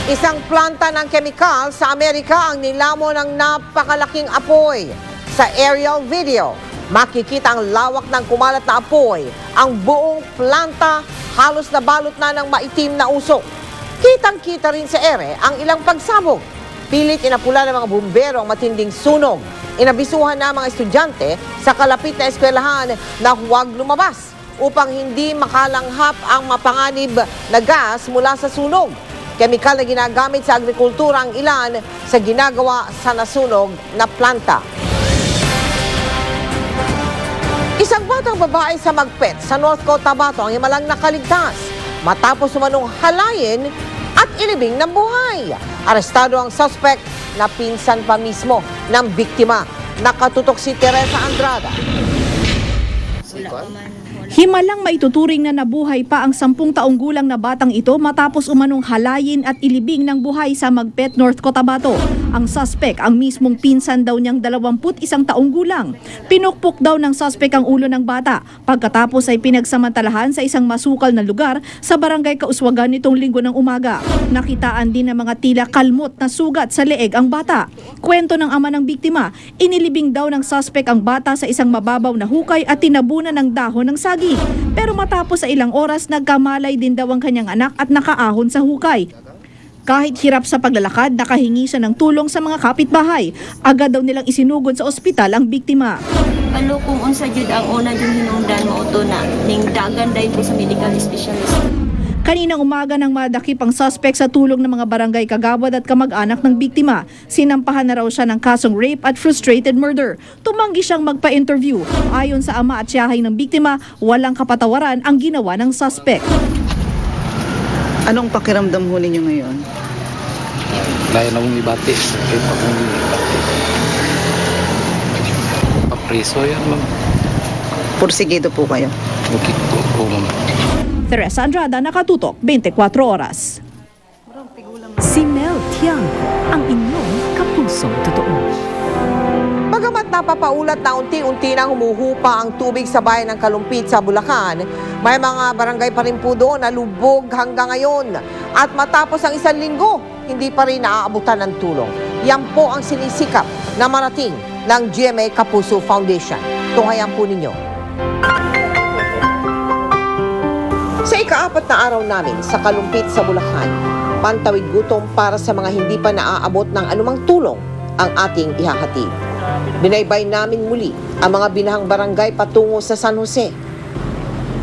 Isang planta ng kemikal sa Amerika ang nilamon ng napakalaking apoy. Sa aerial video, makikita ang lawak ng kumalat na apoy. Ang buong planta halos nabalot na ng maitim na usok. Kitang-kita rin sa ere ang ilang pagsabog. Pilit inapula ng mga bumbero ang matinding sunog. Inabisuhan na mga estudyante sa kalapit na eskwelahan na huwag lumabas upang hindi makalanghap ang mapanganib na gas mula sa sunog. Kemikal na ginagamit sa agrikultura ang ilan sa ginagawa sa nasunog na planta. Isang batang babae sa Magpet sa North Cotabato ang himalang nakaligtas matapos umanong halayin at ilibing ng buhay. Arestado ang suspect na pinsan pa mismo ng biktima. Nakatutok si Teresa Andrada. Himalang maituturing na nabuhay pa ang 10 taong gulang na batang ito matapos umanong halayin at ilibing ng buhay sa Magpet, North Cotabato. Ang suspect, ang mismong pinsan daw niyang 21 taong gulang. Pinukpok daw ng suspect ang ulo ng bata. Pagkatapos ay pinagsamantalahan sa isang masukal na lugar sa barangay Kauswagan nitong linggo ng umaga. Nakitaan din ng mga tila kalmot na sugat sa leeg ang bata. Kwento ng ama ng biktima, inilibing daw ng suspect ang bata sa isang mababaw na hukay at tinabunan ng dahon ng saging. Pero matapos sa ilang oras, nagkamalay din daw ang kanyang anak at nakaahon sa hukay. Kahit hirap sa paglalakad, nakahingi siya ng tulong sa mga kapitbahay. Agad daw nilang isinugod sa ospital ang biktima. Ano kung unsa jud ang una jud hinungdan mauto na ning dagan dahil po sa medical specialist. Kaninang umaga nang madakip ang suspect sa tulong ng mga barangay kagawad at kamag-anak ng biktima. Sinampahan na raw siya ng kasong rape at frustrated murder. Tumanggi siyang magpa-interview. Ayon sa ama at tiyahay ng biktima, walang kapatawaran ang ginawa ng suspect. Anong pakiramdam ho ninyo ngayon? Layo na mong ibati. Sakit pa mong ibati. Papriso yan, ma'am. Pursigido po kayo. Bukit po, ma'am. Teresa Andrada, Nakatutok, 24 Oras. Si Mel Tiang, ang inyong kapusong totoo. Bagamat napapaulat na unti-unti nang humuhupa ang tubig sa bayan ng Kalumpit sa Bulacan, may mga barangay pa rin po doon na lubog hanggang ngayon. At matapos ang 1 linggo, hindi pa rin naaabutan ng tulong. Yan po ang sinisikap na marating ng GMA Kapuso Foundation. Tunghayan po ninyo. Sa ika-4 na araw namin sa Kalumpit sa Bulacan, pantawid gutom para sa mga hindi pa naaabot ng anumang tulong ang ating ihahatid. Binaybay namin muli ang mga binahang barangay patungo sa San Jose.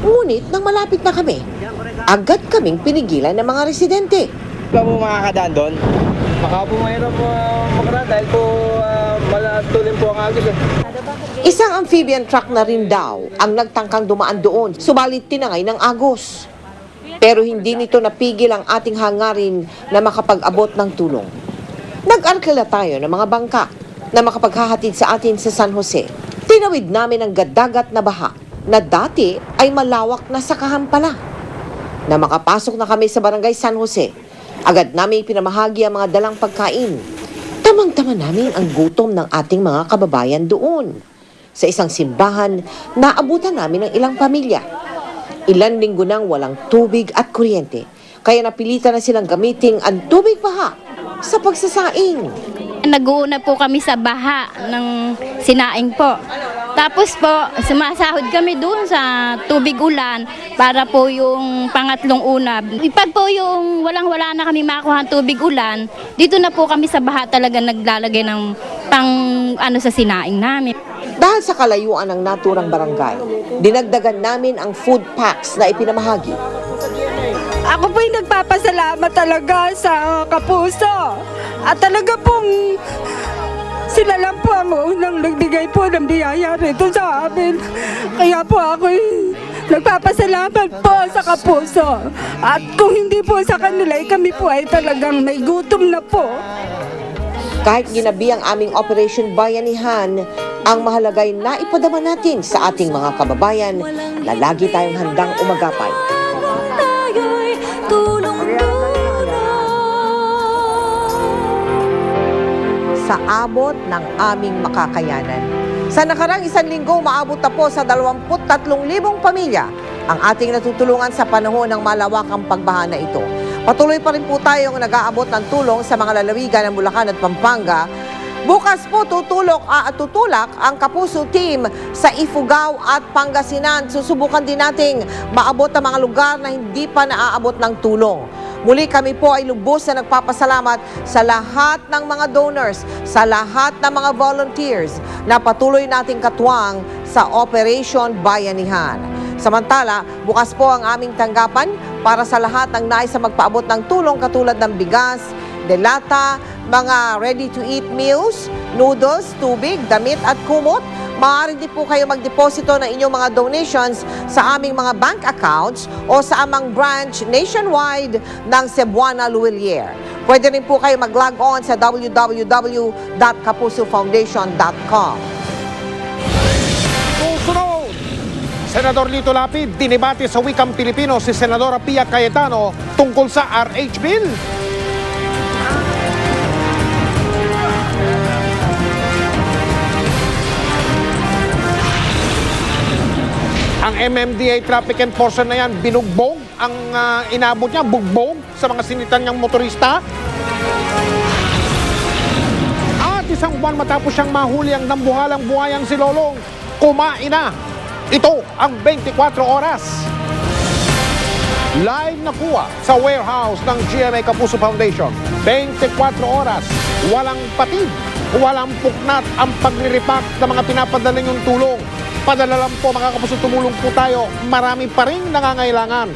Ngunit nang malapit na kami, agad kaming pinigilan ng mga residente. Ba po makakadaan doon? Baka po mahirap makaraan dahil po malatulin po ang agos eh. Isang amphibian truck na rin daw ang nagtangkang dumaan doon, subalit tinangay ng agos. Pero hindi nito napigil ang ating hangarin na makapag-abot ng tulong. Nag-arkila tayo ng mga bangka na makapaghahatid sa atin sa San Jose. Tinawid namin ang gadagat na baha na dati ay malawak na sakahan pala. Na makapasok na kami sa barangay San Jose, agad namin pinamahagi ang mga dalang pagkain. Tamang-tama namin ang gutom ng ating mga kababayan doon. Sa isang simbahan, naabutan namin ang ilang pamilya. Ilan linggo nang walang tubig at kuryente, kaya napilitan na silang gamitin ang tubig baha sa pagsasaing. Nag-uuna po kami sa baha ng sinaing po. Tapos po, sumasahod kami doon sa tubig ulan para po yung pangatlong una. Pag po yung walang-wala na kami makuha ng tubig ulan, dito na po kami sa baha talaga naglalagay ng sa sinaing namin. Dahil sa kalayuan ng naturang barangay, dinagdagan namin ang food packs na ipinamahagi. Ako po'y nagpapasalamat talaga sa Kapuso. At talaga pong sila lang po ang unang nagbigay po ng biyaya rito sa amin. Kaya po ako'y nagpapasalamat po sa Kapuso. At kung hindi po sa kanila, kami po ay talagang may gutom na po. Kahit ginabi ang aming Operation Bayanihan, ang mahalagay na ipadama natin sa ating mga kababayan na lagi tayong handang umagapay. Sa abot ng aming makakayanan. Sa nakarang 1 linggo, maabot na po sa 23,000 pamilya ang ating natutulungan sa panahon ng malawakang pagbaha na ito. Patuloy pa rin po tayong nag-aabot ng tulong sa mga lalawigan ng Bulacan at Pampanga. Bukas po tutulak ang Kapuso team sa Ifugao at Pangasinan. Susubukan din nating maabot ang mga lugar na hindi pa naaabot ng tulong. Muli kami po ay lubos na nagpapasalamat sa lahat ng mga donors, sa lahat ng mga volunteers na patuloy nating katuwang sa Operation Bayanihan. Samantala, bukas po ang aming tanggapan para sa lahat ng nais na magpaabot ng tulong katulad ng bigas, delata, mga ready-to-eat meals, noodles, tubig, damit at kumot. Maaari din po kayo magdeposito ng inyong mga donations sa aming mga bank accounts o sa amang branch nationwide ng Cebuana Luwilier. Pwede rin po kayo mag-log on sa www.kapusofoundation.com. Susunod, Senador Lito Lapid, dinibate sa wikang Pilipino si Senadora Pia Cayetano tungkol sa RH Bill. Ang MMDA traffic enforcer na yan, binugbog. Ang inabot niya, bugbog sa mga sinitan niyang motorista. At isang buwan matapos siyang mahuli ang nambuhalang buhayang si Lolong, kumain na. Ito ang 24 oras. Live na kuha sa warehouse ng GMA Kapuso Foundation. 24 oras, walang patid, walang puknat ang pagliripak ng mga pinapadala niyong tulong. Padala lang po mga kapuso, tumulong po tayo. Marami pa rin nangangailangan.